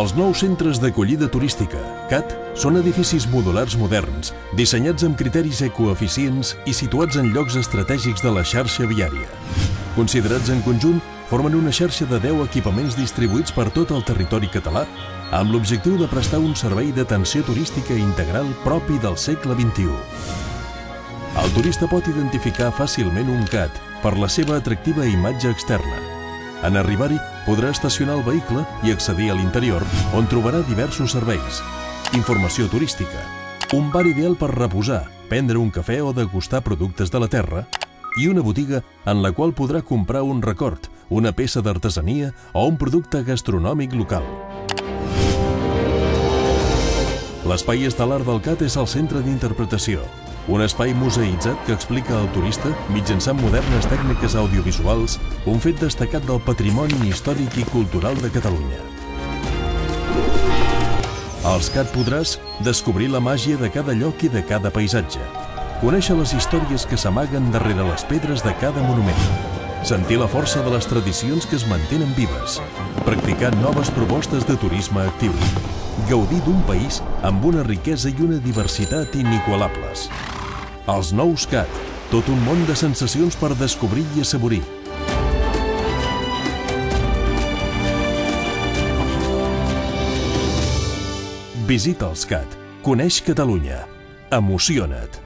Els nous centres d'acollida turística, CAT, són edificis modulars moderns, dissenyats amb criteris ecoeficients i situats en llocs estratègics de la xarxa viària. Considerats en conjunt, formen una xarxa de 10 equipaments distribuïts per tot el territori català, amb l'objectiu de prestar un servei d'atenció turística integral propi del segle XXI. El turista pot identificar fàcilment un CAT per la seva atractiva imatge externa. En arribar-hi, podrà estacionar el vehicle i accedir a l'interior, on trobarà diversos serveis. Informació turística, un bar ideal per reposar, prendre un cafè o degustar productes de la terra, i una botiga en la qual podrà comprar un record, una peça d'artesania o un producte gastronòmic local. L'espai estel·lar del CAT és el centre d'interpretació, un espai museïtzat que explica al turista, mitjançant modernes tècniques audiovisuals, un fet destacat del patrimoni històric i cultural de Catalunya. Als CAT podràs descobrir la màgia de cada lloc i de cada paisatge, conèixer les històries que s'amaguen darrere les pedres de cada monument, sentir la força de les tradicions que es mantenen vives, practicar noves propostes de turisme actiu, gaudir d'un país amb una riquesa i una diversitat inigualables. Els nous CAT, tot un món de sensacions per descobrir i assaborir. Visita els CAT. Coneix Catalunya. Emociona't.